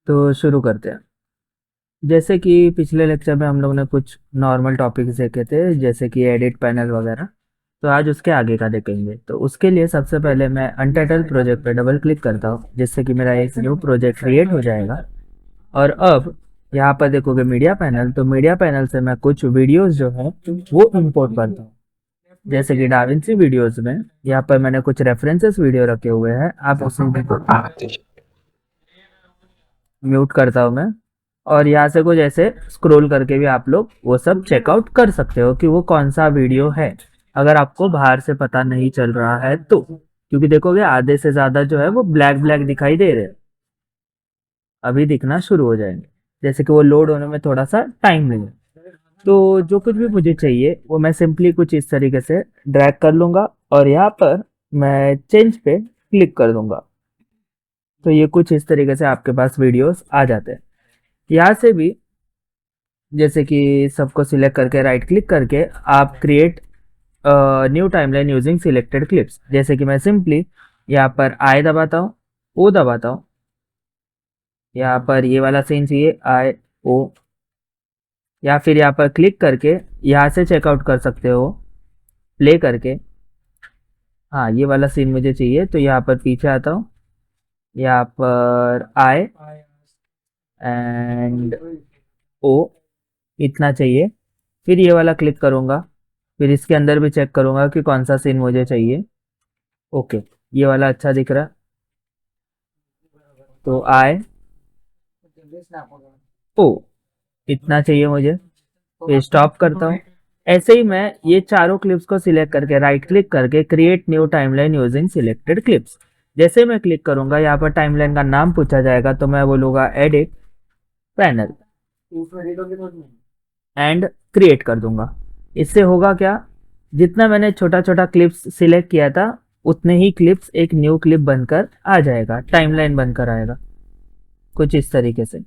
तो शुरू करते हैं। जैसे कि पिछले लेक्चर में हम लोग ने कुछ नॉर्मल टॉपिक्स देखे थे, जैसे कि एडिट पैनल वगैरह। तो आज उसके आगे का देखेंगे। तो उसके लिए सबसे पहले मैं अनटाइटल प्रोजेक्ट पे डबल क्लिक करता हूँ, जिससे कि मेरा एक न्यू प्रोजेक्ट क्रिएट हो जाएगा। और अब यहाँ पर देखोगे मीडिया पैनल, तो मीडिया पैनल से मैं कुछ वीडियोस जो है वो इंपोर्ट करता हूँ। जैसे कि डाविंसी वीडियोस में यहाँ पर मैंने कुछ रेफरेंसेस वीडियो रखे हुए हैं, आप उसमें म्यूट करता हूँ मैं। और यहाँ से कुछ ऐसे स्क्रॉल करके भी आप लोग वो सब चेकआउट कर सकते हो कि वो कौन सा वीडियो है, अगर आपको बाहर से पता नहीं चल रहा है तो। क्योंकि देखोगे आधे से ज्यादा जो है वो ब्लैक ब्लैक दिखाई दे रहे हैं, अभी दिखना शुरू हो जाएंगे। जैसे कि वो लोड होने में थोड़ा सा टाइम लगे। तो जो कुछ भी मुझे चाहिए वो मैं सिंपली कुछ इस तरीके से ड्रैग कर लूंगा और यहाँ पर मैं चेंज पे क्लिक कर दूंगा। तो ये कुछ इस तरीके से आपके पास वीडियोस आ जाते हैं। यहाँ से भी जैसे कि सबको सिलेक्ट करके राइट क्लिक करके आप create new timeline using selected clips. जैसे कि मैं सिंपली यहाँ पर आई दबाता हूँ, ओ दबाता हूँ। यहाँ पर ये वाला सीन चाहिए, आई ओ। या फिर यहाँ पर क्लिक करके यहाँ से चेकआउट कर सकते हो प्ले करके। हाँ, ये वाला सीन मुझे चाहिए, तो यहाँ पर पीछे आता हूँ, यहाँ पर आई एंड ओ, इतना चाहिए। फिर ये वाला क्लिक करूंगा, फिर इसके अंदर भी चेक करूंगा कि कौन सा सीन मुझे चाहिए। ओके, ये वाला अच्छा दिख रहा, तो आई ओ, इतना चाहिए मुझे। फिर स्टॉप करता हूँ। ऐसे ही मैं ये चारों क्लिप्स को सिलेक्ट करके राइट क्लिक करके create new timeline using selected clips. जैसे मैं क्लिक करूंगा यहाँ पर टाइमलाइन का नाम पूछा जाएगा, तो मैं बोलूंगा एडिट पैनल एंड क्रिएट कर दूंगा। इससे होगा क्या, जितना मैंने छोटा छोटा क्लिप्स सिलेक्ट किया था उतने ही क्लिप्स एक न्यू क्लिप बनकर आ जाएगा, टाइमलाइन बनकर आएगा कुछ इस तरीके से।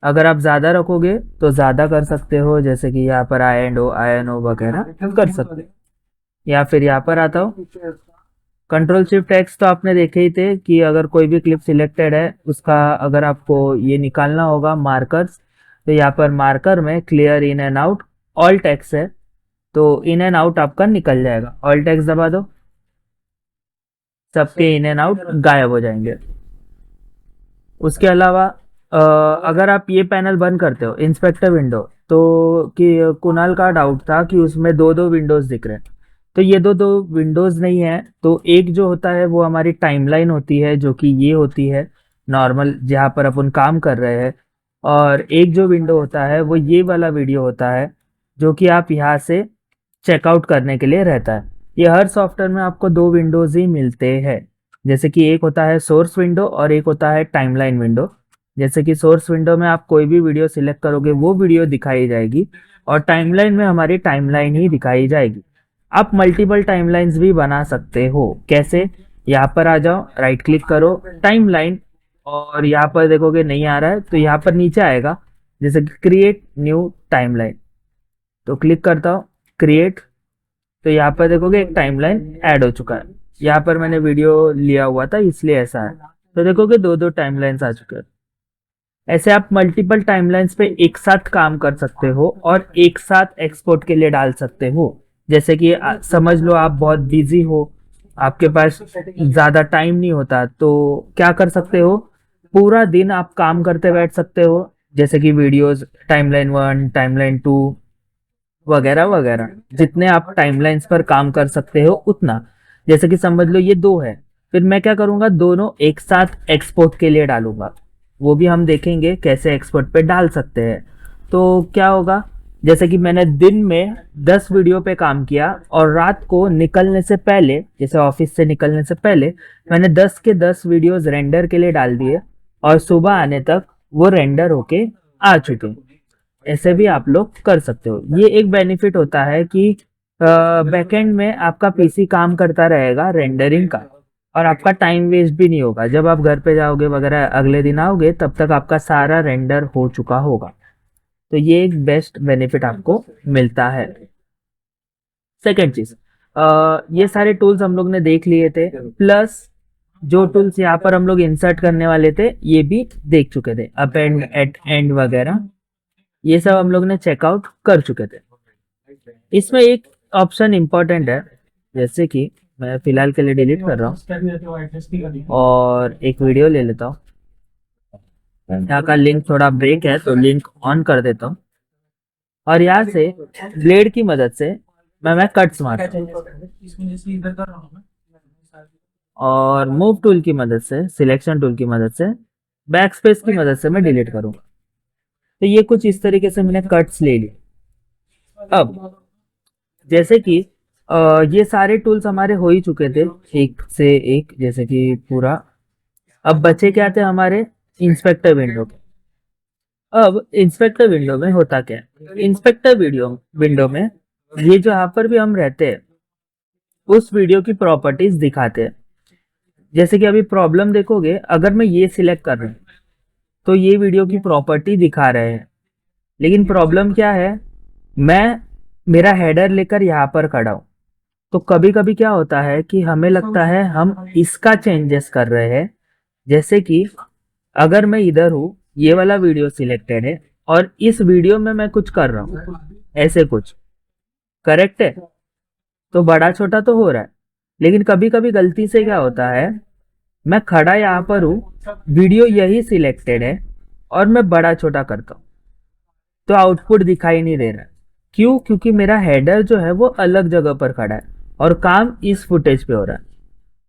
अगर आप ज़्यादा रखोगे तो ज़्यादा कर सकते हो, जैसे कि यहाँ पर आई एन ओ वगैरह कर सकते हो। या फिर यहाँ पर आता हूँ, कंट्रोल शिफ्ट एक्स। तो आपने देखे ही थे कि अगर कोई भी क्लिप सिलेक्टेड है उसका अगर आपको ये निकालना होगा मार्कर्स, तो यहाँ पर मार्कर में clear in and out all text है, तो इन एंड आउट आपका निकल जाएगा। ऑल टेक्स्ट दबा दो, सबके इन एंड आउट गायब हो जाएंगे। उसके अलावा अगर आप ये पैनल बंद करते हो इंस्पेक्टर विंडो, तो कि कुणाल का डाउट था कि उसमें दो दो विंडोज दिख रहे हैं। तो ये दो दो विंडोज नहीं है, तो एक जो होता है वो हमारी टाइमलाइन होती है, जो कि ये होती है नॉर्मल जहाँ पर अपन काम कर रहे हैं। और एक जो विंडो होता है वो ये वाला वीडियो होता है, जो कि आप यहाँ से चेकआउट करने के लिए रहता है। ये हर सॉफ्टवेयर में आपको दो विंडोज ही मिलते हैं। जैसे कि एक होता है सोर्स विंडो और एक होता है टाइमलाइन विंडो। जैसे कि सोर्स विंडो में आप कोई भी वीडियो सिलेक्ट करोगे वो वीडियो दिखाई जाएगी, और टाइमलाइन में हमारी टाइमलाइन ही दिखाई जाएगी। आप मल्टीपल टाइमलाइंस भी बना सकते हो। कैसे, यहाँ पर आ जाओ, राइट क्लिक करो टाइमलाइन, और यहाँ पर देखोगे नहीं आ रहा है तो यहाँ पर नीचे आएगा जैसे कि क्रिएट न्यू टाइमलाइन, तो क्लिक करता हूँ क्रिएट। तो यहाँ पर देखोगे एक टाइमलाइन ऐड हो चुका है। यहाँ पर मैंने वीडियो लिया हुआ था इसलिए ऐसा है। तो देखोगे दो दो टाइमलाइंस आ चुके हैं। ऐसे आप मल्टीपल टाइमलाइंस पे एक साथ काम कर सकते हो और एक साथ एक्सपोर्ट के लिए डाल सकते हो। जैसे कि समझ लो आप बहुत बिजी हो, आपके पास ज्यादा टाइम नहीं होता, तो क्या कर सकते हो, पूरा दिन आप काम करते बैठ सकते हो। जैसे कि videos timeline one timeline two वगैरह वगैरह, जितने आप टाइमलाइंस पर काम कर सकते हो उतना। जैसे कि समझ लो ये दो है, फिर मैं क्या करूंगा, दोनों एक साथ एक्सपोर्ट के लिए डालूंगा। वो भी हम देखेंगे कैसे एक्सपोर्ट पे डाल सकते हैं। तो क्या होगा, जैसे कि मैंने दिन में 10 वीडियो पे काम किया और रात को निकलने से पहले, जैसे ऑफिस से निकलने से पहले मैंने 10 के 10 वीडियोस रेंडर के लिए डाल दिए, और सुबह आने तक वो रेंडर होके आ चुके। ऐसे भी आप लोग कर सकते हो। ये एक बेनिफिट होता है कि बैकएंड में आपका पीसी काम करता रहेगा रेंडरिंग का, और आपका टाइम वेस्ट भी नहीं होगा। जब आप घर पे जाओगे वगैरह अगले दिन आओगे तब तक आपका सारा रेंडर हो चुका होगा। तो ये एक बेस्ट बेनिफिट आपको मिलता है। सेकेंड चीज, ये सारे टूल्स हम लोग ने देख लिए थे, प्लस जो टूल्स यहाँ पर हम लोग इंसर्ट करने वाले थे ये भी देख चुके थे, अप एंड एट एंड वगैरह ये सब हम लोग ने चेकआउट कर चुके थे। इसमें एक ऑप्शन इंपॉर्टेंट है, जैसे कि मैं फिलहाल के लिए डिलीट कर रहा हूँ और एक वीडियो ले लेता हूँ। यहाँ का लिंक थोड़ा ब्रेक है तो लिंक ऑन कर देता हूँ और यहाँ से ब्लेड की मदद से मैं कट्स मारता हूँ और मूव टूल की मदद से, सिलेक्शन टूल की मदद से, बैक स्पेस की मदद से मैं डिलीट करूंगा। तो ये कुछ इस तरीके से मैंने कट्स ले लिए। अब जैसे कि ये सारे टूल्स हमारे हो ही चुके थे एक से एक, जैसे कि पूरा। अब बचे क्या थे हमारे इंस्पेक्टर विंडो के। अब इंस्पेक्टर विंडो में होता क्या है, इंस्पेक्टर विंडो में ये जो यहाँ पर भी हम रहते हैं उस वीडियो की प्रॉपर्टीज दिखाते हैं। जैसे कि अभी प्रॉब्लम देखोगे, अगर मैं ये सिलेक्ट कर रहा हूँ तो ये वीडियो की प्रॉपर्टी दिखा रहे हैं, लेकिन प्रॉब्लम क्या है, मैं मेरा हेडर लेकर यहाँ पर खड़ा हूँ तो कभी कभी क्या होता है कि हमें लगता है हम इसका चेंजेस कर रहे हैं। जैसे कि अगर मैं इधर हूँ, ये वाला वीडियो सिलेक्टेड है और इस वीडियो में मैं कुछ कर रहा हूँ ऐसे कुछ, करेक्ट है, तो बड़ा छोटा तो हो रहा है। लेकिन कभी कभी गलती से क्या होता है, मैं खड़ा यहाँ पर हूँ, वीडियो यही सिलेक्टेड है और मैं बड़ा छोटा करता हूँ तो आउटपुट दिखाई नहीं दे रहा है। क्यों? क्योंकि मेरा हेडर जो है वो अलग जगह पर खड़ा है और काम इस फुटेज पे हो रहा है।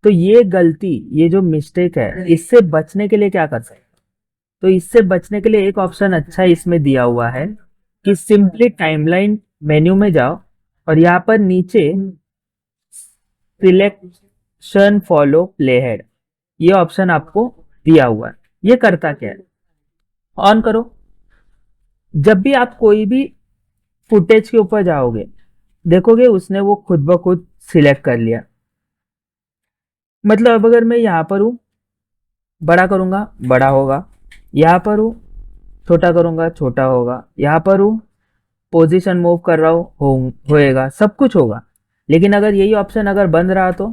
तो ये गलती, ये जो मिस्टेक है, इससे बचने के लिए क्या कर सकते हैं? तो इससे बचने के लिए एक ऑप्शन अच्छा इसमें दिया हुआ है कि सिंपली टाइमलाइन मेन्यू में जाओ और यहाँ पर नीचे सिलेक्शन फॉलो प्लेहेड, ये ऑप्शन आपको दिया हुआ है। ये करता क्या है, ऑन करो। जब भी आप कोई भी फुटेज के ऊपर जाओगे देखोगे उसने वो खुद ब खुद सिलेक्ट कर लिया। मतलब अब अगर मैं यहाँ पर हूँ, बड़ा करूंगा बड़ा होगा, यहाँ पर हूँ छोटा करूंगा छोटा होगा, यहाँ पर हूँ पोजीशन मूव कर रहा हूँ होएगा, सब कुछ होगा। लेकिन अगर यही ऑप्शन अगर बंद रहा तो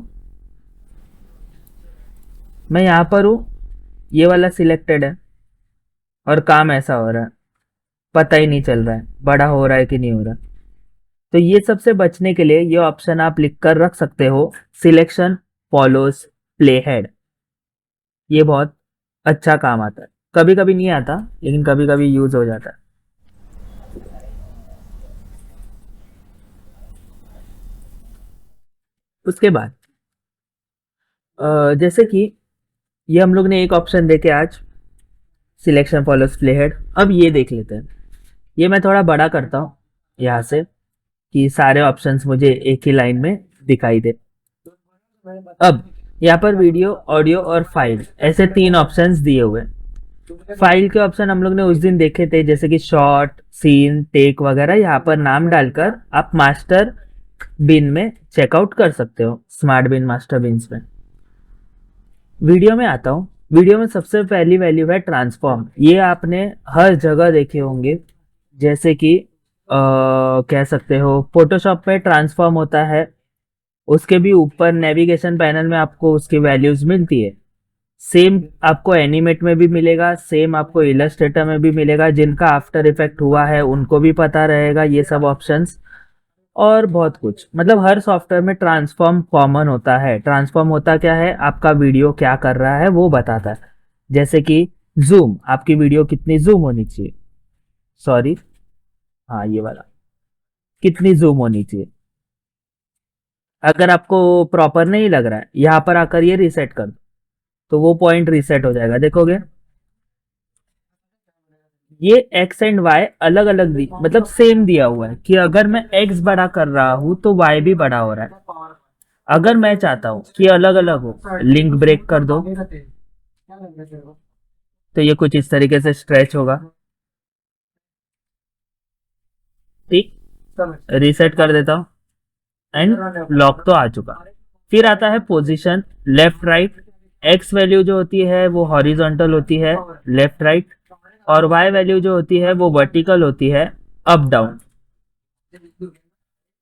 मैं यहाँ पर हूँ, ये वाला सिलेक्टेड है और काम ऐसा हो रहा है, पता ही नहीं चल रहा है बड़ा हो रहा है कि नहीं हो रहा। तो ये सबसे बचने के लिए ये ऑप्शन आप लिख कर रख सकते हो, सिलेक्शन फॉलोज प्ले हेड। ये बहुत अच्छा काम आता है, कभी कभी नहीं आता लेकिन कभी कभी यूज हो जाता है। उसके बाद जैसे कि ये हम लोग ने एक ऑप्शन देखे आज, सिलेक्शन फॉलोज प्ले हेड। अब ये देख लेते हैं, ये मैं थोड़ा बड़ा करता हूँ यहाँ से कि सारे ऑप्शंस मुझे एक ही लाइन में दिखाई दे। अब यहाँ पर वीडियो, ऑडियो और फाइल ऐसे तीन ऑप्शंस दिए हुए। फाइल के ऑप्शन हम लोग ने उस दिन देखे थे, जैसे कि शॉर्ट, सीन, टेक वगैरह। यहाँ पर नाम डालकर आप मास्टर बिन में चेकआउट कर सकते हो, स्मार्ट बिन मास्टर बिन्स में। वीडियो में आता हूँ, वीडियो में सबसे पहली वैल्यू है ट्रांसफॉर्म। ये आपने हर जगह देखे होंगे, जैसे कि कह सकते हो फोटोशॉप पे ट्रांसफॉर्म होता है, उसके भी ऊपर नेविगेशन पैनल में आपको उसकी वैल्यूज मिलती है। सेम आपको एनिमेट में भी मिलेगा, सेम आपको इलस्ट्रेटर में भी मिलेगा। जिनका आफ्टर इफेक्ट हुआ है उनको भी पता रहेगा ये सब ऑप्शंस, और बहुत कुछ। मतलब हर सॉफ्टवेयर में ट्रांसफॉर्म कॉमन होता है। ट्रांसफॉर्म होता क्या है, आपका वीडियो क्या कर रहा है वो बताता है। जैसे कि जूम, आपकी वीडियो कितनी जूम होनी चाहिए, सॉरी हाँ ये वाला, कितनी जूम होनी चाहिए। अगर आपको प्रॉपर नहीं लग रहा है, यहाँ पर आकर ये रीसेट कर दो तो वो पॉइंट रीसेट हो जाएगा। देखोगे ये एक्स एंड वाई अलग अलग मतलब सेम दिया हुआ है कि अगर मैं एक्स बड़ा कर रहा हूं तो वाई भी बड़ा हो रहा है। अगर मैं चाहता हूं कि अलग अलग हो, लिंक ब्रेक कर दो तो ये कुछ इस तरीके से स्ट्रेच होगा। ठीक, रीसेट कर देता हूं एंड लॉक तो आ चुका। फिर आता है position, left right. X value जो होती है वो हॉरिजॉन्टल होती है, लेफ्ट राइट, और वाई वैल्यू जो होती है वो वर्टिकल होती है, अप डाउन।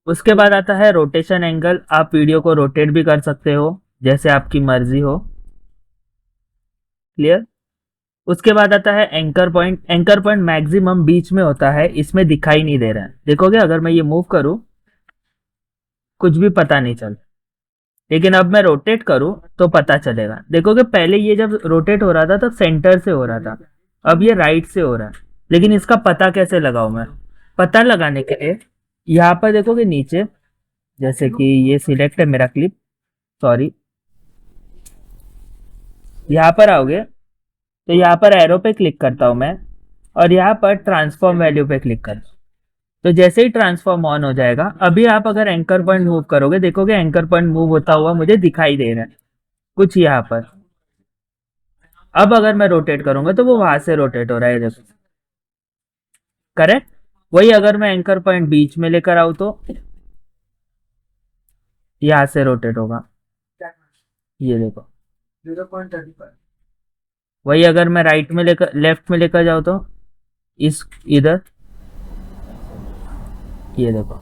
उसके बाद आता है रोटेशन एंगल। आप वीडियो को रोटेट भी कर सकते हो जैसे आपकी मर्जी हो। क्लियर। उसके बाद आता है anchor point. Anchor point maximum बीच में होता है, इसमें दिखाई नहीं दे रहा है। देखोगे अगर मैं ये मूव करूं कुछ भी पता नहीं चल, लेकिन अब मैं रोटेट करूं तो पता चलेगा। देखोगे पहले ये जब रोटेट हो रहा था तो सेंटर से हो रहा था, अब ये राइट से हो रहा है। लेकिन इसका पता कैसे लगाऊं मैं? पता लगाने के लिए यहाँ पर देखोगे नीचे, जैसे कि ये सिलेक्ट है मेरा क्लिप, सॉरी, यहाँ पर आओगे तो यहाँ पर एरो पे क्लिक करता हूँ मैं, और यहाँ पर ट्रांसफॉर्म वैल्यू पे क्लिक कर। तो जैसे ही ट्रांसफॉर्म ऑन हो जाएगा, अभी आप अगर एंकर पॉइंट मूव करोगे देखोगे एंकर पॉइंट मूव होता हुआ मुझे दिखाई दे रहा है कुछ यहाँ पर। अब अगर मैं रोटेट करूंगा तो वो वहां से रोटेट हो रहा है, देखो, करेक्ट। वही अगर मैं एंकर पॉइंट बीच में लेकर आऊं तो यहाँ से रोटेट होगा, ये देखो। 0.35। वही अगर मैं राइट में लेकर लेफ्ट में लेकर जाऊं तो इस इधर, ये देखो,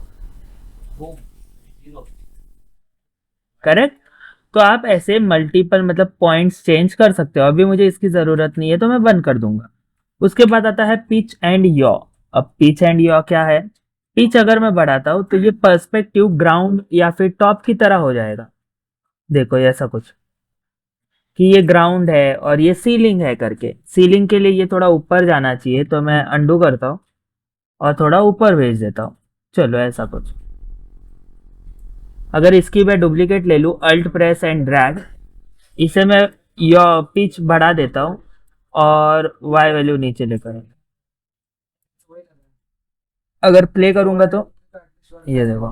करेक्ट। तो आप ऐसे मल्टीपल मतलब पॉइंट्स चेंज कर सकते हो। अभी मुझे इसकी जरूरत नहीं है तो मैं बंद कर दूंगा। उसके बाद आता है पिच एंड यॉ। अब पिच एंड यॉ क्या है? पिच अगर मैं बढ़ाता हूं तो ये पर्सपेक्टिव ग्राउंड या फिर टॉप की तरह हो जाएगा। देखो ऐसा कुछ कि ये ग्राउंड है और ये सीलिंग है करके। सीलिंग के लिए ये थोड़ा ऊपर जाना चाहिए, तो मैं अंडू करता हूँ और थोड़ा ऊपर भेज देता हूँ। चलो ऐसा कुछ। अगर इसकी मैं डुप्लीकेट ले लूँ, अल्ट प्रेस एंड ड्रैग, इसे मैं यो पिच बढ़ा देता हूँ और वाई वैल्यू नीचे लेकर, अगर प्ले करूंगा तो ये देखो,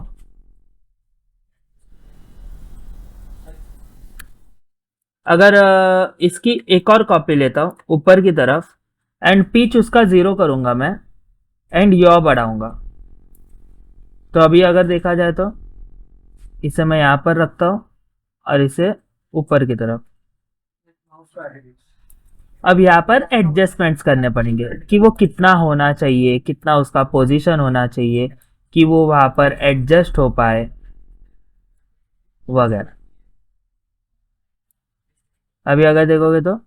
अगर इसकी एक और कॉपी लेता हूँ ऊपर की तरफ एंड पिच उसका 0 करूंगा मैं एंड यॉ बढ़ाऊंगा, तो अभी अगर देखा जाए तो इसे मैं यहाँ पर रखता हूँ और इसे ऊपर की तरफ। अब यहाँ पर एडजस्टमेंट्स करने पड़ेंगे कि वो कितना होना चाहिए, कितना उसका पोजीशन होना चाहिए कि वो वहां पर एडजस्ट हो पाए वगैरह। अभी अगर देखोगे तो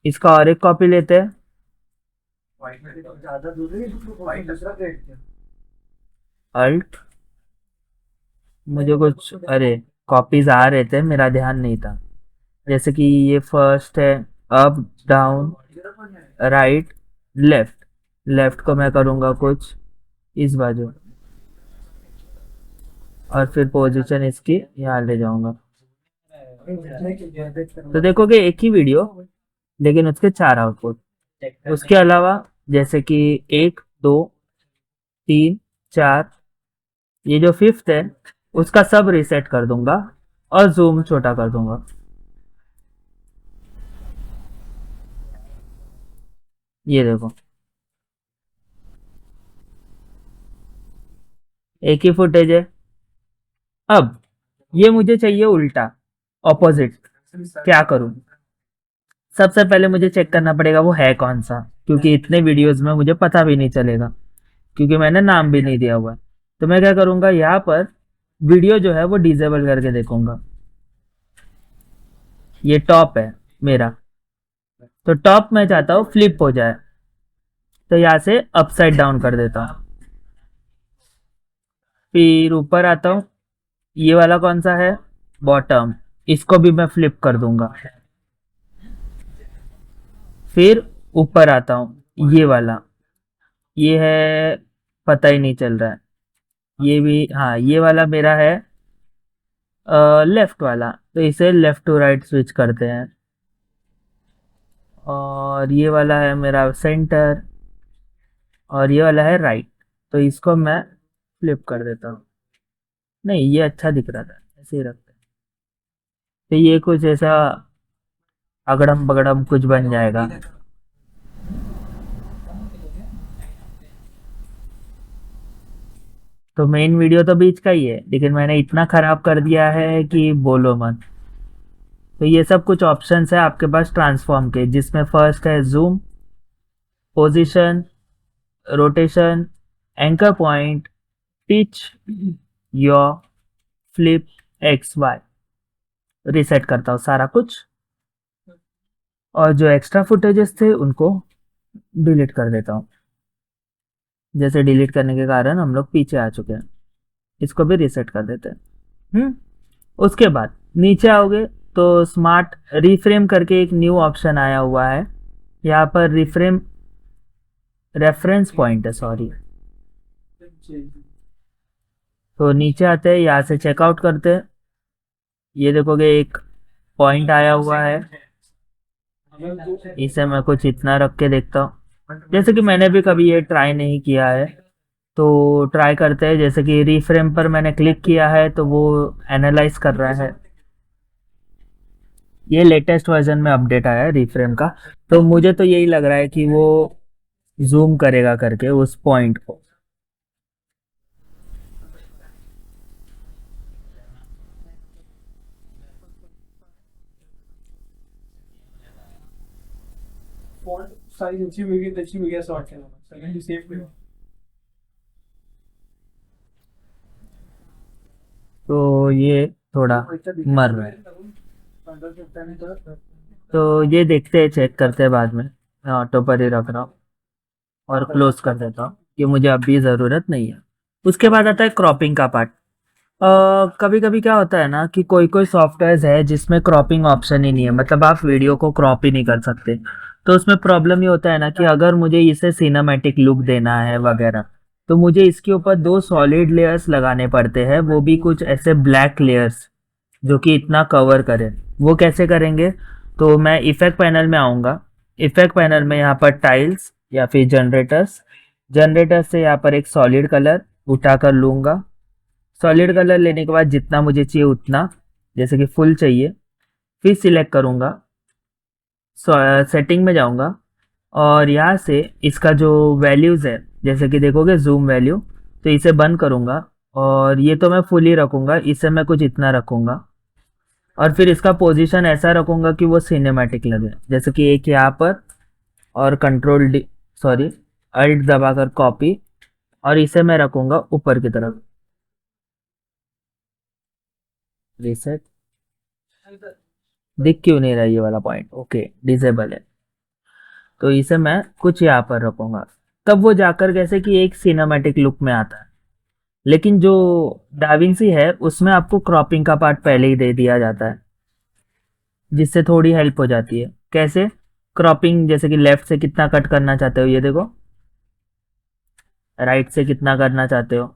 इसका और एक कॉपी लेते हैं। अल्ट, मुझे कुछ अरे कॉपीज आ रहे थे, मेरा ध्यान नहीं था। जैसे कि ये फर्स्ट है, up down right left. Left को मैं करूंगा कुछ इस बाजू और फिर पोजीशन इसकी यहाँ ले जाऊंगा। तो देखोगे एक ही वीडियो लेकिन उसके 4 आउटपुट। उसके अलावा जैसे कि 1 2 3 4, ये जो फिफ्थ है उसका सब रिसेट कर दूंगा और जूम छोटा कर दूंगा। ये देखो एक ही फुटेज है। अब ये मुझे चाहिए उल्टा, ऑपोजिट। क्या करूं? सबसे पहले मुझे चेक करना पड़ेगा वो है कौन सा, क्योंकि इतने वीडियोस में मुझे पता भी नहीं चलेगा क्योंकि मैंने नाम भी नहीं दिया हुआ है। तो मैं क्या करूंगा, यहाँ पर वीडियो जो है वो डिसेबल करके देखूंगा। ये टॉप है मेरा, तो टॉप मैं चाहता हूँ फ्लिप हो जाए, तो यहाँ से अपसाइड डाउन कर देता हूँ। फिर ऊपर आता हूँ, ये वाला कौन सा है, बॉटम, इसको भी मैं फ्लिप कर दूंगा। फिर ऊपर आता हूँ, ये वाला, ये है, पता ही नहीं चल रहा है, ये भी, हाँ ये वाला मेरा है लेफ्ट वाला, तो इसे लेफ्ट टू राइट स्विच करते हैं। और ये वाला है मेरा सेंटर और ये वाला है राइट, तो इसको मैं फ्लिप कर देता हूँ। नहीं ये अच्छा दिख रहा था, ऐसे ही रखते हैं। तो ये कुछ ऐसा अगड़म बगड़म कुछ बन जाएगा। तो मेन वीडियो तो बीच का ही है, लेकिन मैंने इतना खराब कर दिया है कि बोलो मत। तो ये सब कुछ ऑप्शंस है आपके पास ट्रांसफॉर्म के, जिसमें फर्स्ट है zoom, position, rotation, anchor point, pitch, yaw, flip, X Y. Reset करता हूँ सारा कुछ, और जो एक्स्ट्रा फुटेजेस थे उनको डिलीट कर देता हूँ। जैसे डिलीट करने के कारण हम लोग पीछे आ चुके हैं, इसको भी रीसेट कर देते हैं। उसके बाद नीचे आओगे तो स्मार्ट रिफ्रेम करके एक न्यू ऑप्शन आया हुआ है। यहाँ पर रिफ्रेम रेफरेंस पॉइंट है, सॉरी। तो नीचे आते हैं, यहाँ से चेकआउट करते हैं। ये देखोगे एक पॉइंट आया हुआ है, इसे मैं कुछ इतना रख के देखता हूँ। जैसे कि मैंने भी कभी ये ट्राई नहीं किया है, तो ट्राई करते हैं। जैसे कि रीफ्रेम पर मैंने क्लिक किया है तो वो एनालाइज कर रहा है। ये लेटेस्ट वर्जन में अपडेट आया है रीफ्रेम का, तो मुझे तो यही लग रहा है कि वो जूम करेगा करके उस पॉइंट को। फॉन्ट साइज अच्छी होगी तो अच्छी होगी, ऐसा वाटतं मला सगळ्यांनी सेफ ठेवा. तो ये थोड़ा मर रहा है, तो ये देखते हैं, चेक करते हैं बाद में। मैं ऑटो पर ही रख रहा हूँ और क्लोज कर देता हूँ कि मुझे अभी ज़रूरत नहीं है। उसके बाद आता है क्रॉपिंग का पार्ट। कभी कभी क्या होता है ना कि कोई कोई सॉफ्टवेयर है जिसमें क्रॉपिंग ऑप्शन ही नहीं है, मतलब आप वीडियो को क्रॉप ही नहीं कर सकते। तो उसमें प्रॉब्लम ये होता है ना कि अगर मुझे इसे सिनेमैटिक लुक देना है वगैरह, तो मुझे इसके ऊपर दो सॉलिड लेयर्स लगाने पड़ते हैं, वो भी कुछ ऐसे ब्लैक लेयर्स जो कि इतना कवर करें। वो कैसे करेंगे? तो मैं इफेक्ट पैनल में आऊँगा। इफेक्ट पैनल में यहाँ पर टाइल्स या फिर जनरेटर्स, जनरेटर से यहाँ पर एक सॉलिड कलर उठा कर लूँगा। सॉलिड कलर लेने के बाद जितना मुझे चाहिए उतना, जैसे कि फुल चाहिए, फिर सिलेक्ट करूँगा, सेटिंग में जाऊँगा और यहाँ से इसका जो वैल्यूज़ है, जैसे कि देखोगे जूम वैल्यू, तो इसे बंद करूँगा और ये तो मैं फुल ही रखूँगा, इसे मैं कुछ इतना रखूँगा और फिर इसका पोजीशन ऐसा रखूँगा कि वो सिनेमैटिक लगे। जैसे कि एक यहाँ पर और कंट्रोल डी, सॉरी, अल्ट दबाकर कॉपी, और इसे मैं रखूँगा ऊपर की तरफ। रीसेट, दिख क्यों नहीं रहा ये वाला पॉइंट? ओके, डिसेबल है, तो इसे मैं कुछ यहाँ पर रखूँगा। तब वो जाकर कैसे कि एक सिनेमैटिक लुक में आता है। लेकिन जो डाविंसी है उसमें आपको क्रॉपिंग का पार्ट पहले ही दे दिया जाता है, जिससे थोड़ी हेल्प हो जाती है। कैसे क्रॉपिंग? जैसे कि लेफ्ट से कितना कट करना चाहते हो ये देखो, राइट से कितना करना चाहते हो,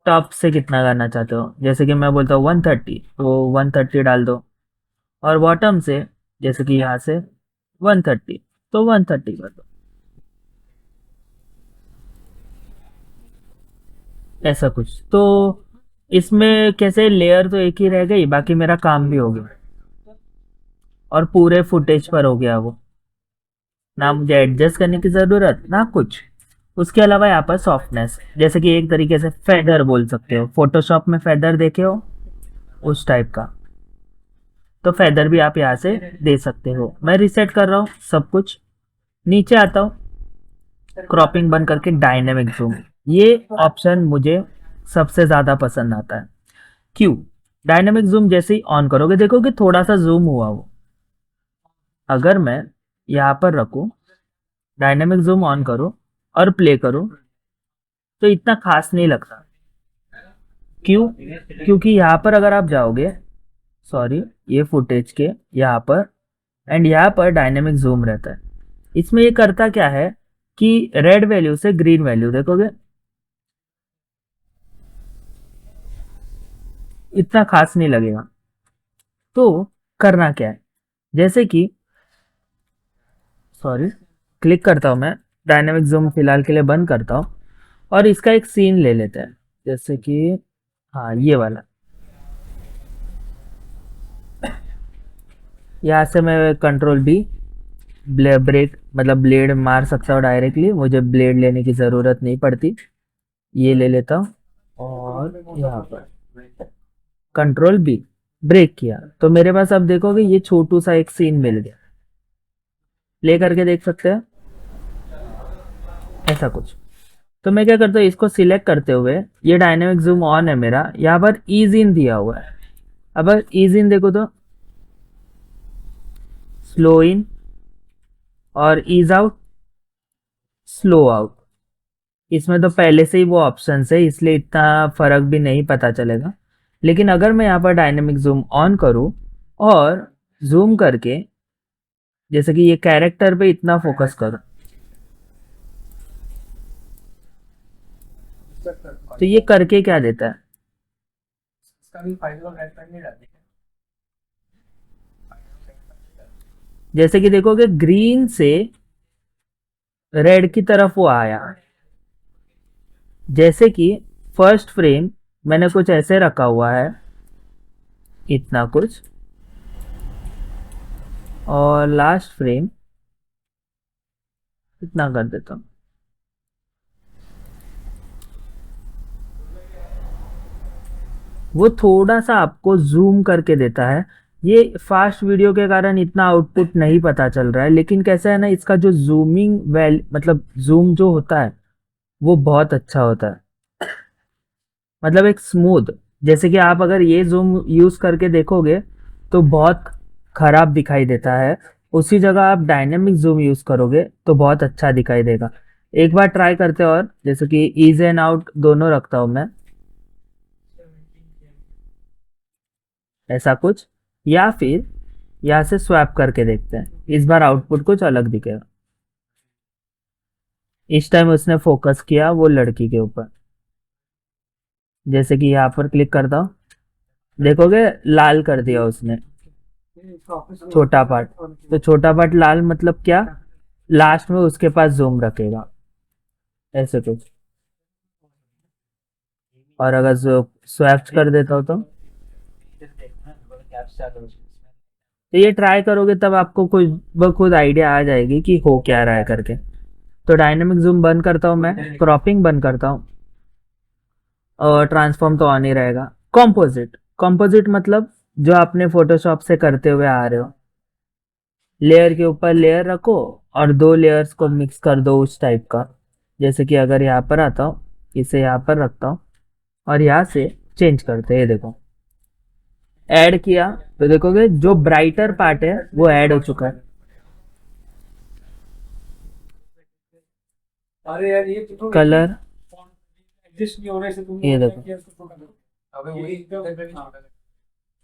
टॉप से कितना करना चाहते हो। जैसे कि मैं बोलता हूँ 130, तो 130 डाल दो, और बॉटम से जैसे कि यहाँ से 130, तो 130 कर दो। ऐसा कुछ। तो इसमें कैसे लेयर तो एक ही रह गई, बाकी मेरा काम भी हो गया और पूरे फुटेज पर हो गया वो, ना मुझे एडजस्ट करने की ज़रूरत ना कुछ। उसके अलावा यहाँ पर सॉफ्टनेस, जैसे कि एक तरीके से फेदर बोल सकते हो, फोटोशॉप में फेदर देखे हो उस टाइप का, तो फेदर भी आप यहाँ से दे सकते हो। मैं रिसेट कर रहा हूँ सब कुछ, नीचे आता हूँ, क्रॉपिंग बंद करके डायनेमिक जूम, ये ऑप्शन मुझे सबसे ज़्यादा पसंद आता है। क्यों? डायनेमिक जूम जैसे ही ऑन करोगे देखोगे थोड़ा सा जूम हुआ वो। अगर मैं यहाँ पर रखूँ, डायनेमिक जूम ऑन करूँ और प्ले करूँ, तो इतना खास नहीं लगता। क्यों? क्योंकि यहाँ पर अगर आप जाओगे, सॉरी, ये फुटेज के यहाँ पर, एंड यहाँ पर डायनेमिक जूम रहता है। इसमें ये करता क्या है कि रेड वैल्यू से ग्रीन वैल्यू देखोगे, इतना खास नहीं लगेगा। तो करना क्या है, जैसे कि, सॉरी, क्लिक करता हूँ मैं, डायनेमिक जूम फिलहाल के लिए बंद करता हूँ और इसका एक सीन ले लेते हैं। जैसे कि हाँ, ये वाला, यहाँ से मैं कंट्रोल बी, ब्रेक मतलब ब्लेड मार सकता हूँ डायरेक्टली, मुझे ब्लेड लेने की ज़रूरत नहीं पड़ती। ये ले लेता हूँ और यहाँ पर कंट्रोल बी, ब्रेक किया, तो मेरे पास अब देखोगे ये छोटू सा एक सीन मिल गया। प्ले करके देख सकते हैं ऐसा कुछ। तो मैं क्या करता हूँ, इसको सिलेक्ट करते हुए, ये डायनेमिक जूम ऑन है मेरा, यहाँ पर ईज इन दिया हुआ है। अब ईज इन देखो तो स्लो इन और ईज आउट, स्लो आउट। इसमें तो पहले से ही वो ऑप्शन है, इसलिए इतना फर्क भी नहीं पता चलेगा। लेकिन अगर मैं यहाँ पर डायनेमिक जूम ऑन करूँ और जूम करके जैसे कि ये कैरेक्टर पे इतना फोकस करूँ, तो ये करके क्या देता है, इसका भी फाइनल और हेडलाइन नहीं डालते हैं। जैसे कि देखोगे ग्रीन से रेड की तरफ वो आया। जैसे कि फर्स्ट फ्रेम मैंने कुछ ऐसे रखा हुआ है, इतना कुछ, और लास्ट फ्रेम इतना कर देता हूँ। वो थोड़ा सा आपको जूम करके देता है। ये फास्ट वीडियो के कारण इतना आउटपुट नहीं पता चल रहा है, लेकिन कैसा है ना, इसका जो जूमिंग मतलब जूम जो होता है वो बहुत अच्छा होता है, मतलब एक स्मूथ। जैसे कि आप अगर ये जूम यूज करके देखोगे तो बहुत खराब दिखाई देता है, उसी जगह आप डायनेमिक जूम यूज करोगे तो बहुत अच्छा दिखाई देगा। एक बार ट्राई करते हैं, और जैसे कि ईज एंड आउट दोनों रखता हूं मैं, ऐसा कुछ, या फिर यहाँ से स्वैप करके देखते हैं, इस बार आउटपुट कुछ अलग दिखेगा। इस टाइम उसने फोकस किया वो लड़की के ऊपर, जैसे कि यहाँ पर क्लिक करता हूँ, देखोगे लाल कर दिया उसने छोटा पार्ट। तो छोटा पार्ट लाल मतलब क्या, लास्ट में उसके पास जूम रखेगा, ऐसे कुछ। और अगर स्वैप कर देता हूँ तो ये ट्राई करोगे तब आपको कुछ ब खुद आइडिया आ जाएगी कि हो क्या रहा है करके। तो डायनेमिक जूम बंद करता हूँ मैं, क्रॉपिंग बंद करता हूँ, और ट्रांसफॉर्म तो ऑन ही रहेगा। कॉम्पोजिट, कॉम्पोजिट मतलब जो आपने फोटोशॉप से करते हुए आ रहे हो, लेयर के ऊपर लेयर रखो और दो लेयर्स को मिक्स कर दो उस टाइप का। जैसे कि अगर यहाँ पर आता हूँ, इसे यहाँ पर रखता हूँ और यहाँ से चेंज करते हैं, ये देखो ऐड किया तो देखोगे जो ब्राइटर पार्ट है वो ऐड हो चुका है। अरे यार ये तो कलर, एडजस्ट नहीं हो रहा है, इसे तुमने ये क्या देखो, किया, इसको छोटा करो। अबे वही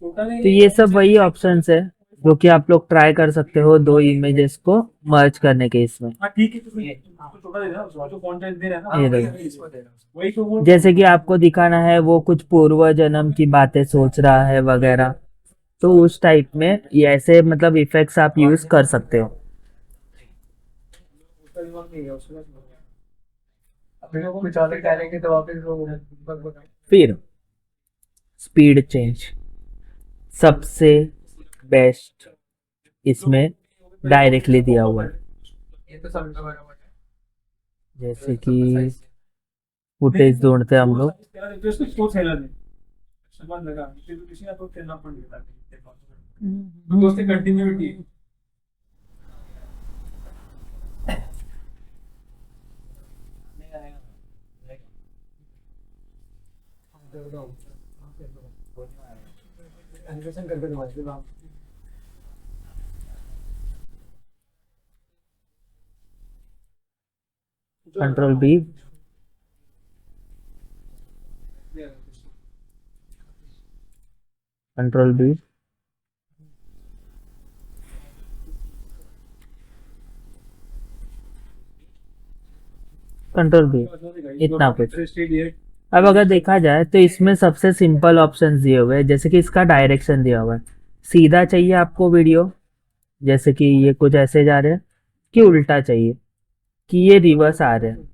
छोटा नहीं, तो ये सब वही ऑप्शंस है जो कि आप लोग ट्राई कर सकते हो दो इमेजेस को मर्ज करने के इसमें। हाँ ठीक है, तो फिर इसको छोटा दे देना, उसको जो कंटेंट दे रहा है ना, ये वही देखो, इसको दे रहा है। वही तो वो जैसे कि आपको दिखाना है वो कुछ पूर्व जन्म की बातें सोच रहा है वगैरह, तो उस टाइप में ये ऐसे मतलब इफेक्ट्स आप यूज कर सकते हो। उसका दिमाग नहीं है, उसका दिमाग नहीं है। अभी लोग कुछ अलग डालेंगे तो वापस वो बग फिर स्पीड चेंज सबसे बेस्ट इसमें डायरेक्टली दिया हुआ है। ये तो सब बराबर है। जैसे कि फुटेज ढूंढते हैं हम लोग, तेरा इंटरेस्ट तो खेला नहीं समझ लगा, फिर किसी ना तो खेलना पड़ गया दोस्ती कंटिन्यूटी। एनिमेशन करके तुम्हारे नाम control B, control B, control B, इतना कुछ। अब अगर देखा जाए तो इसमें सबसे सिंपल ऑप्शन दिए हुए हैं, जैसे कि इसका डायरेक्शन दिया हुआ है, सीधा चाहिए आपको वीडियो, जैसे कि ये कुछ ऐसे जा रहे हैं, कि उल्टा चाहिए, कि ये रिवर्स आ रहे हैं।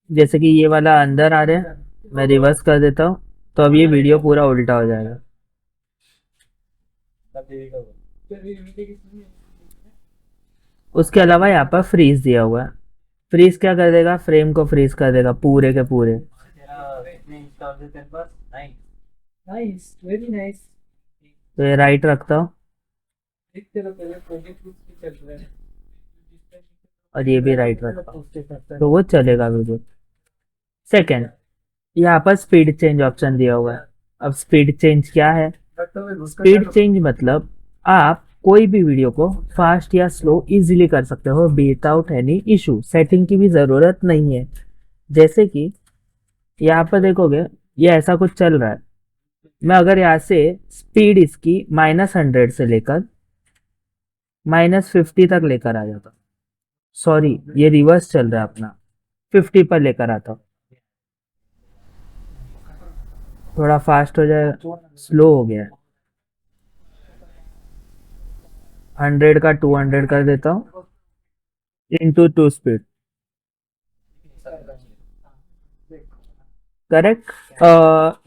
जैसे कि ये वाला अंदर आ रहे हैं, मैं रिवर्स कर देता हूँ तो अब ये वीडियो पूरा उल्टा हो जाएगा। उसके अलावा यहाँ पर फ्रीज दिया हुआ है, फ्रीज क्या कर देगा, फ्रेम को फ्रीज कर देगा पूरे के पूरे। Nice, very nice. तो ये राइट रखता हूँ देखते रहो पहले प्रोजेक्ट चल रहा है। और ये भी राइट रखता हूँ तो वो चलेगा वीडियो। सेकेंड, यहाँ पर स्पीड चेंज ऑप्शन दिया हुआ है। अब स्पीड चेंज क्या है, स्पीड चेंज मतलब आप कोई भी वीडियो को फास्ट या स्लो इजीली कर सकते हो विदाउट एनी इशू, सेटिंग की भी जरूरत नहीं है। जैसे कि यहाँ पर देखोगे ये ऐसा कुछ चल रहा है, मैं अगर यहाँ से स्पीड इसकी -100 से लेकर -50 तक लेकर आ जाता, सॉरी ये रिवर्स चल रहा है अपना, 50 पर लेकर आता हूँ, थोड़ा फास्ट हो जाए, स्लो हो गया है, 100 का 200 कर देता हूँ इंटू 2 स्पीड, करेक्ट।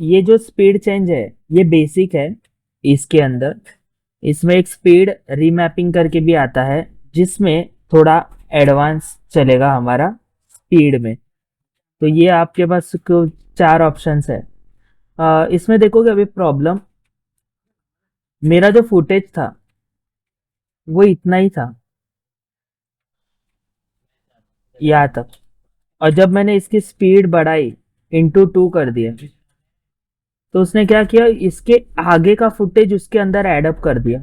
ये जो स्पीड चेंज है ये बेसिक है इसके अंदर, इसमें एक स्पीड रीमैपिंग करके भी आता है जिसमें थोड़ा एडवांस चलेगा हमारा स्पीड में। तो ये आपके पास 4 ऑप्शंस है। इसमें देखोगे अभी प्रॉब्लम, मेरा जो फुटेज था वो इतना ही था यहाँ तक, और जब मैंने इसकी स्पीड बढ़ाई इंटू 2 कर दिया तो उसने क्या किया, इसके आगे का फुटेज उसके अंदर एडअप कर दिया।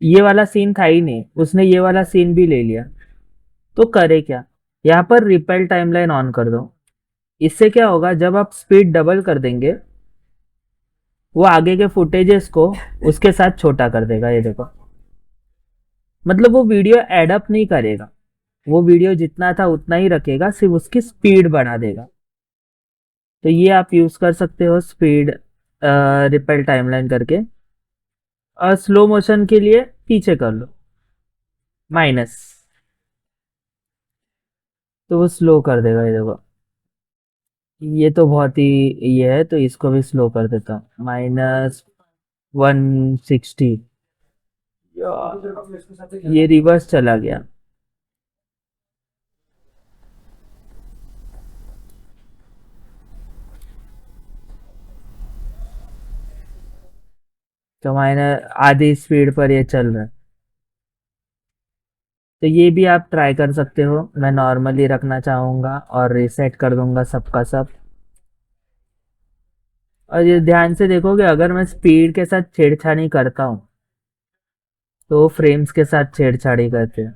ये वाला सीन था ही नहीं, उसने ये वाला सीन भी ले लिया। तो करे क्या, यहाँ पर रिपेल टाइमलाइन ऑन कर दो। इससे क्या होगा, जब आप स्पीड डबल कर देंगे वो आगे के फुटेजेस को उसके साथ छोटा कर देगा। ये देखो, मतलब वो वीडियो एडअप नहीं करेगा, वो वीडियो जितना था उतना ही रखेगा, सिर्फ उसकी स्पीड बढ़ा देगा। तो ये आप यूज कर सकते हो स्पीड रिपेल टाइमलाइन करके। और स्लो मोशन के लिए पीछे कर लो माइनस, तो वो स्लो कर देगा। ये देखो, ये तो बहुत ही ये है, तो इसको भी स्लो कर देता हूँ -160। ये रिवर्स चला गया। तो आधी स्पीड पर ये चल रहा है। तो ये भी आप ट्राई कर सकते हो, मैं नॉर्मली रखना चाहूँगा और रीसेट कर दूंगा सबका सब। और ये ध्यान से देखोगे, अगर मैं स्पीड के साथ छेड़छाड़ी करता हूँ तो फ्रेम्स के साथ छेड़छाड़ी करते हैं,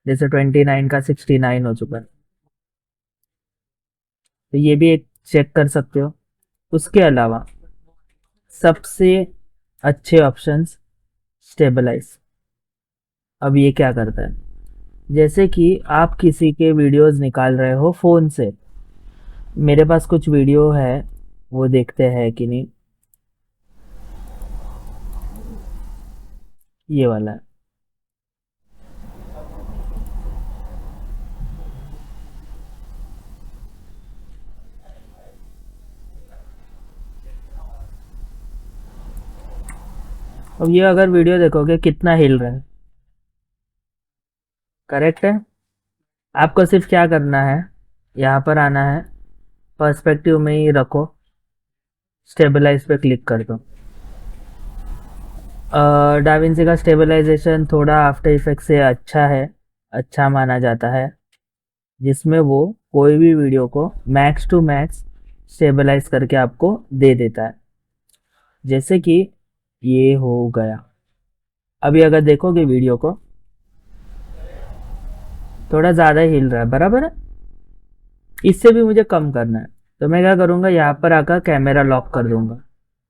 जैसे 29 का 69 हो चुका है। तो ये भी एक चेक कर सकते हो। उसके अलावा सबसे अच्छे ऑप्शंस स्टेबलाइज। अब ये क्या करता है, जैसे कि आप किसी के वीडियोस निकाल रहे हो फ़ोन से, मेरे पास कुछ वीडियो है वो देखते हैं कि नहीं। ये वाला है, अब ये अगर वीडियो देखोगे कितना हिल रहा है, करेक्ट है। आपको सिर्फ क्या करना है, यहाँ पर आना है, पर्सपेक्टिव में ही रखो, स्टेबलाइज पे क्लिक कर दो। डाविंसी का स्टेबलाइजेशन थोड़ा आफ्टर इफेक्ट से अच्छा है, अच्छा माना जाता है, जिसमें वो कोई भी वीडियो को मैक्स टू मैक्स स्टेबलाइज करके आपको दे देता है। जैसे कि ये हो गया, अभी अगर देखोगे वीडियो को थोड़ा ज़्यादा हिल रहा है, बराबर है, इससे भी मुझे कम करना है। तो मैं क्या करूँगा, यहाँ पर आकर कैमरा लॉक कर दूंगा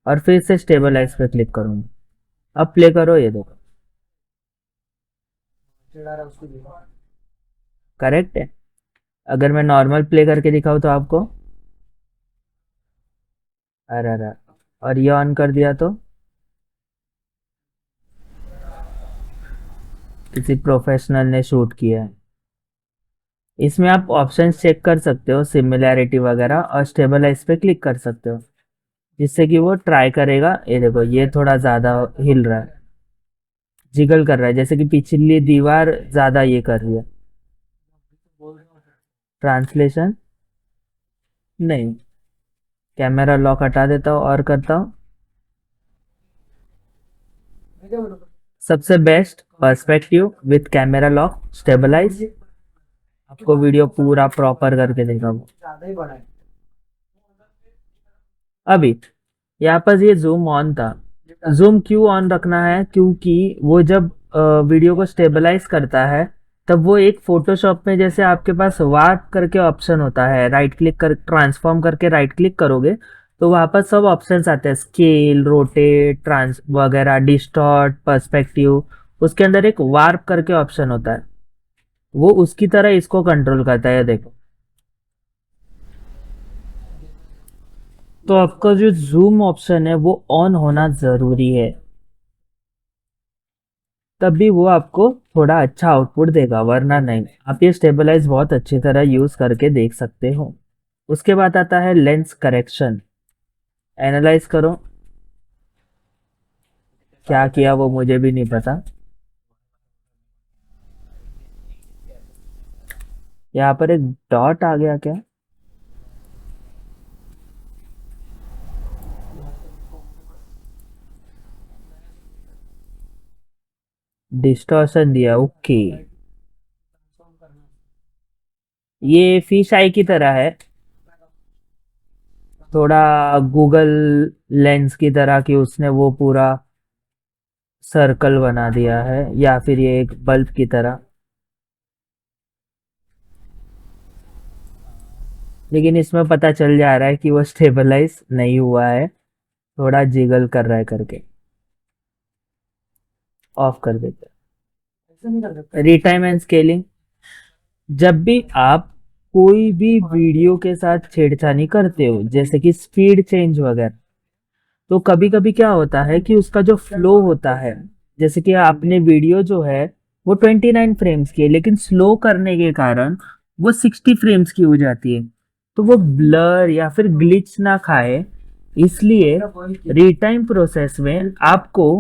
और फिर से स्टेबलाइज पे क्लिक करूँगा। अब प्ले करो, ये देखो करेक्ट है। अगर मैं नॉर्मल प्ले करके दिखाऊँ तो आपको, अरे अरे, और ये ऑन कर दिया तो किसी प्रोफेशनल ने शूट किया है। इसमें आप ऑप्शंस चेक कर सकते हो, सिमिलैरिटी वगैरह, और स्टेबलाइज पे क्लिक कर सकते हो जिससे कि वो ट्राई करेगा। ये देखो, ये थोड़ा ज़्यादा हिल रहा है, जिगल कर रहा है, जैसे कि पिछली दीवार ज़्यादा ये कर रही है। ट्रांसलेशन नहीं, कैमरा लॉक हटा देता हूँ और करता हूँ सबसे best perspective with camera lock stabilize. आपको वीडियो पूरा प्रॉपर करके देगा वो। अभी यहाँ पर ये जूम ऑन था। जूम क्यों ऑन रखना है, क्योंकि वो जब वीडियो को स्टेबलाइज करता है तब वो एक फोटोशॉप में जैसे आपके पास वार्प करके ऑप्शन होता है, राइट क्लिक कर ट्रांसफॉर्म करके राइट क्लिक करोगे तो वहाँ पर सब ऑप्शंस आते हैं, स्केल, रोटेट, ट्रांस वगैरह, डिस्टॉर्ट, पर्सपेक्टिव। उसके अंदर एक वार्प करके ऑप्शन होता है, वो उसकी तरह इसको कंट्रोल करता है। देखो, तो आपका जो जूम ऑप्शन है वो ऑन होना जरूरी है, तभी वो आपको थोड़ा अच्छा आउटपुट देगा, वरना नहीं। आप ये स्टेबलाइज बहुत अच्छी तरह यूज करके देख सकते हो। उसके बाद आता है लेंस करेक्शन। एनालाइज करो, क्या किया वो मुझे भी नहीं पता। यहाँ पर एक डॉट आ गया क्या? डिस्टॉर्शन दिया, ओके। ये फिश आई की तरह है, थोड़ा गूगल लेंस की तरह कि उसने वो पूरा सर्कल बना दिया है, या फिर ये एक बल्ब की तरह। लेकिन इसमें पता चल जा रहा है कि वो स्टेबलाइज नहीं हुआ है, थोड़ा जिगल कर रहा है करके। ऑफ कर देते हैं। रिटाइम एंड स्केलिंग। जब भी आप कोई भी वीडियो के साथ छेड़छानी करते हो, जैसे कि स्पीड चेंज वगैरह, तो कभी कभी क्या होता है कि उसका जो फ्लो होता है, जैसे कि आपने वीडियो जो है वो 29 फ्रेम्स की है, लेकिन स्लो करने के कारण वो 60 फ्रेम्स की हो जाती है, तो वो ब्लर या फिर ग्लिच ना खाए, इसलिए रिटाइम प्रोसेस में आपको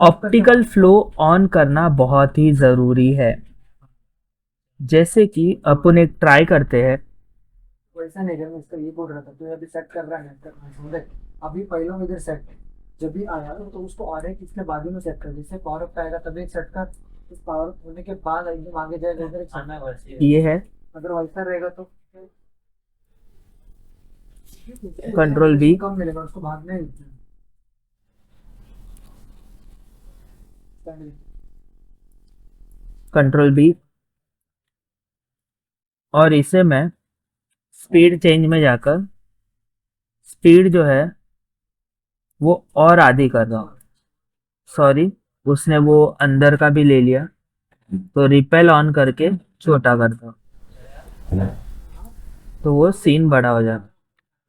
ऑप्टिकल फ्लो ऑन करना बहुत ही जरूरी है। जैसे कि अपन एक ट्राई करते हैं। वैसा नहीं है, मैं इसका ये बोल रहा था, तो अभी सेट कर रहा है नेट का, समझे? अभी पहले में इधर सेट, जब भी आया तो उसको और एक इसके बाद में सेट कर, जैसे पावर अप आएगा तभी एक सेट कर, उस पावर होने के बाद एकदम आगे जाएगा इधर एक सेट कर। ये है अगर वैसा रहेगा तो कंट्रोल बी। कम मिलेगा उसको, बाद में कंट्रोल बी, और इसे मैं स्पीड चेंज में जाकर स्पीड जो है वो और आधी कर रहा हूँ। सॉरी, उसने वो अंदर का भी ले लिया, तो रिपेल ऑन करके छोटा करता हूँ, तो वो सीन बड़ा हो जाएगा।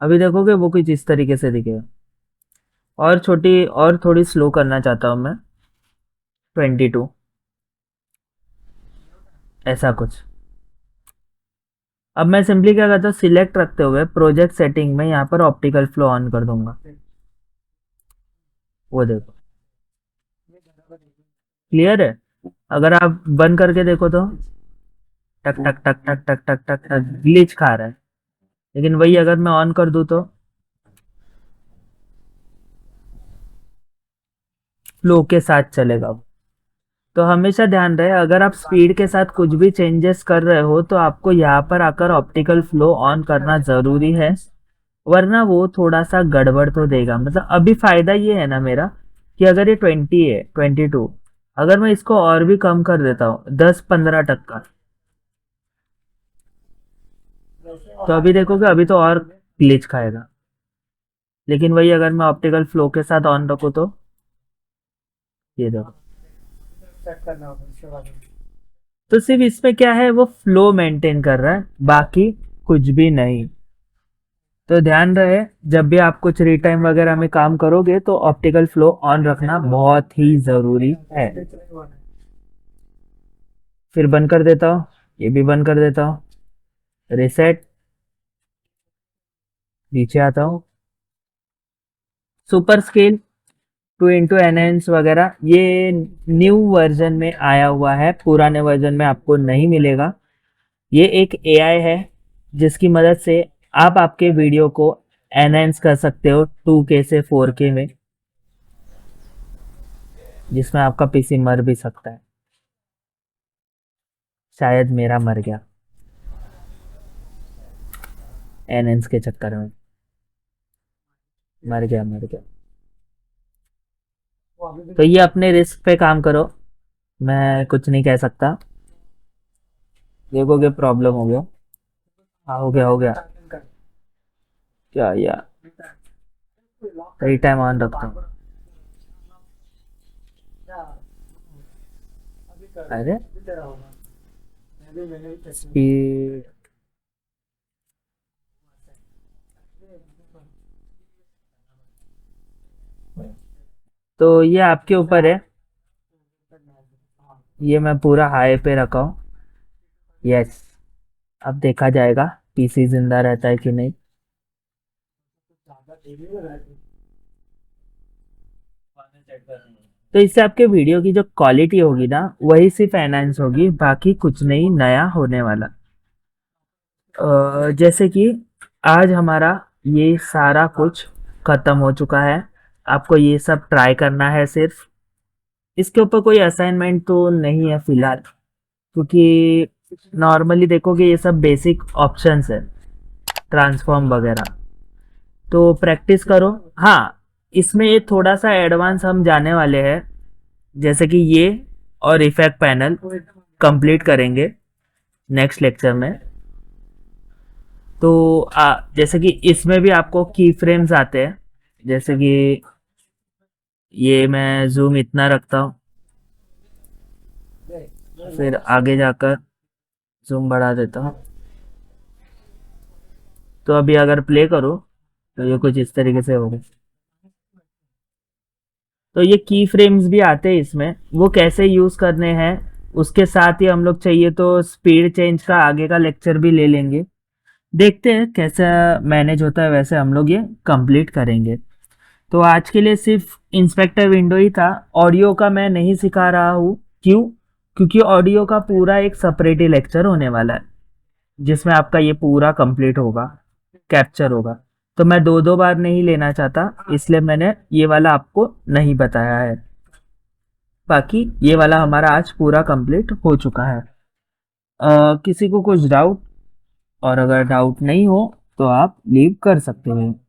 अभी देखोगे वो कुछ इस तरीके से दिखेगा। और छोटी और थोड़ी स्लो करना चाहता हूँ मैं, 22, ऐसा कुछ। अब मैं सिंपली क्या करता हूँ, सिलेक्ट रखते हुए प्रोजेक्ट सेटिंग में यहाँ पर ऑप्टिकल फ्लो ऑन कर दूंगा। वो देखो, क्लियर है। अगर आप बंद करके देखो तो टक टक टक टक टक टक टक टक ग्लिच खा रहा है, लेकिन वही अगर मैं ऑन कर दूं तो फ्लो के साथ चलेगा वो। तो हमेशा ध्यान रहे, अगर आप स्पीड के साथ कुछ भी चेंजेस कर रहे हो तो आपको यहाँ पर आकर ऑप्टिकल फ्लो ऑन करना जरूरी है, वरना वो थोड़ा सा गड़बड़ तो देगा। मतलब अभी फायदा ये है ना मेरा, कि अगर ये 20 है, 22, अगर मैं इसको और भी कम कर देता हूँ 10-15 टक्का, तो अभी देखोगे अभी तो और ग्लिच खाएगा। लेकिन वही अगर मैं ऑप्टिकल फ्लो के साथ ऑन रखूँ तो ये देखो, सेट करना होगा उसके बाद। तो सिर्फ इसमें क्या है, वो फ्लो मेंटेन कर रहा है, बाकी कुछ भी नहीं। तो ध्यान रहे, जब भी आप कुछ रीटाइम वगैरह में काम करोगे तो ऑप्टिकल फ्लो ऑन रखना बहुत ही जरूरी है। फिर बंद कर देता हूँ, ये भी बंद कर देता हूँ, रिसेट, नीचे आता हूँ, सुपर स्केल, 2x एनहेंस वगैरह, ये न्यू वर्जन में आया हुआ है, पुराने वर्जन में आपको नहीं मिलेगा। ये एक एआई है जिसकी मदद से आप आपके वीडियो को एनहेंस कर सकते हो 2K से 4K में, जिसमें आपका पीसी मर भी सकता है, शायद मेरा मर गया एनहेंस के चक्कर में। मर गया मर गया। वो अभी भी तो ये अपने रिस्क पे काम करो, मैं कुछ नहीं कह सकता। देखोगे प्रॉब्लम हो गया। हाँ हो गया हो गया। टाइम कर क्या यार, लॉक कर सही दे टाइम ऑन तो रखता बार हूँ। बार क्या अभी कर अरे अभी तेरा होगा मैंने भी टेस्ट स्पीड, तो ये आपके ऊपर है। ये मैं पूरा हाई पे रखा हूँ। यस, अब देखा जाएगा पीसी जिंदा रहता है कि नहीं। ज्यादा देरी हो रहा है तो इससे आपके वीडियो की जो क्वालिटी होगी ना वही सिर्फ एनहांस होगी, बाकी कुछ नहीं नया होने वाला। जैसे कि आज हमारा ये सारा कुछ खत्म हो चुका है। आपको ये सब ट्राई करना है सिर्फ। इसके ऊपर कोई असाइनमेंट तो नहीं है फिलहाल, क्योंकि नॉर्मली देखोगे ये सब बेसिक ऑप्शंस है, ट्रांसफॉर्म वगैरह। तो प्रैक्टिस करो। हाँ, इसमें ये थोड़ा सा एडवांस हम जाने वाले हैं, जैसे कि ये और इफेक्ट पैनल कंप्लीट करेंगे नेक्स्ट लेक्चर में। तो जैसे कि इसमें भी आपको की फ्रेम्स आते हैं, जैसे कि ये मैं जूम इतना रखता हूँ, फिर आगे जाकर जूम बढ़ा देता हूँ। तो अभी अगर प्ले करो तो ये कुछ इस तरीके से होगा। तो ये की फ्रेम्स भी आते हैं इसमें, वो कैसे यूज करने हैं उसके साथ ही हम लोग चाहिए तो स्पीड चेंज का आगे का लेक्चर भी ले लेंगे। देखते हैं कैसा मैनेज होता है, वैसे हम लोग ये कंप्लीट करेंगे। तो आज के लिए सिर्फ इंस्पेक्टर विंडो ही था, ऑडियो का मैं नहीं सिखा रहा हूँ। क्यों? क्योंकि ऑडियो का पूरा एक सेपरेट ही लेक्चर होने वाला है, जिसमें आपका ये पूरा कंप्लीट होगा, कैप्चर होगा। तो मैं दो दो बार नहीं लेना चाहता, इसलिए मैंने ये वाला आपको नहीं बताया है। बाकी ये वाला हमारा आज पूरा कंप्लीट हो चुका है। किसी को कुछ डाउट? और अगर डाउट नहीं हो तो आप लीव कर सकते हैं।